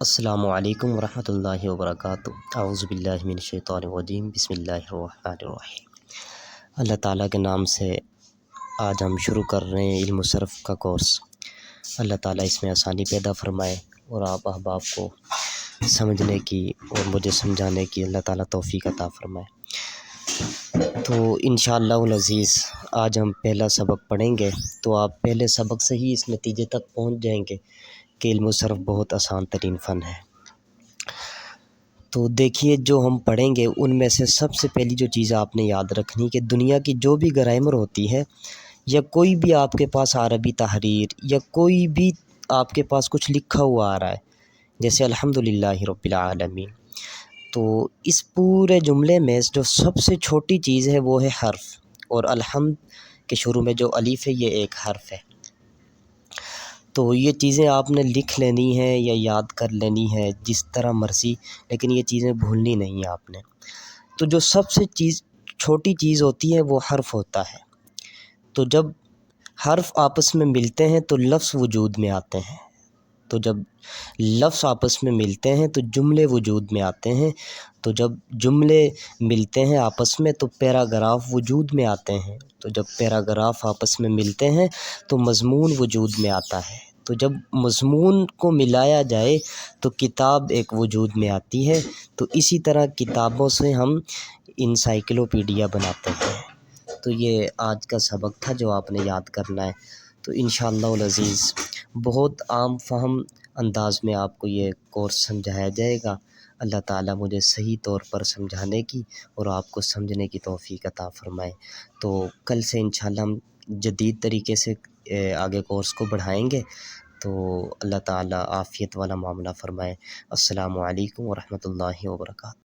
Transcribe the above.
السلام علیکم ورحمۃ اللہ وبرکاتہ۔ اعوذ باللہ من الشیطان الرجیم، بسم اللہ الرحمن الرحیم۔ اللہ تعالیٰ کے نام سے آج ہم شروع کر رہے ہیں علم و صرف کا کورس۔ اللہ تعالیٰ اس میں آسانی پیدا فرمائے اور آپ احباب کو سمجھنے کی اور مجھے سمجھانے کی اللہ تعالیٰ توفیق عطا فرمائے۔ تو انشاءاللہ العزیز آج ہم پہلا سبق پڑھیں گے، تو آپ پہلے سبق سے ہی اس نتیجے تک پہنچ جائیں گے کہ علم و صرف بہت آسان ترین فن ہے۔ تو دیکھیے، جو ہم پڑھیں گے ان میں سے سب سے پہلی جو چیز آپ نے یاد رکھنی کہ دنیا کی جو بھی گرامر ہوتی ہے یا کوئی بھی آپ کے پاس عربی تحریر یا کوئی بھی آپ کے پاس کچھ لکھا ہوا آ رہا ہے، جیسے الحمدللہ رب العالمین، تو اس پورے جملے میں جو سب سے چھوٹی چیز ہے وہ ہے حرف، اور الحمد کے شروع میں جو الف ہے یہ ایک حرف ہے۔ تو یہ چیزیں آپ نے لکھ لینی ہیں یا یاد کر لینی ہے جس طرح مرضی، لیکن یہ چیزیں بھولنی نہیں ہیں آپ نے۔ تو جو سب سے چھوٹی چیز ہوتی ہے وہ حرف ہوتا ہے۔ تو جب حرف آپس میں ملتے ہیں تو لفظ وجود میں آتے ہیں، تو جب لفظ آپس میں ملتے ہیں تو جملے وجود میں آتے ہیں، تو جب جملے ملتے ہیں آپس میں تو پیراگراف وجود میں آتے ہیں، تو جب پیراگراف آپس میں ملتے ہیں تو مضمون وجود میں آتا ہے، تو جب مضمون کو ملایا جائے تو کتاب ایک وجود میں آتی ہے۔ تو اسی طرح کتابوں سے ہم انسائکلوپیڈیا بناتے ہیں۔ تو یہ آج کا سبق تھا جو آپ نے یاد کرنا ہے۔ تو انشاءاللہ العزیز بہت عام فہم انداز میں آپ کو یہ کورس سمجھایا جائے گا۔ اللہ تعالیٰ مجھے صحیح طور پر سمجھانے کی اور آپ کو سمجھنے کی توفیق عطا فرمائے۔ تو کل سے انشاءاللہ ہم جدید طریقے سے آگے کورس کو بڑھائیں گے۔ تو اللہ تعالیٰ عافیت والا معاملہ فرمائے۔ السلام علیکم ورحمۃ اللہ وبرکاتہ۔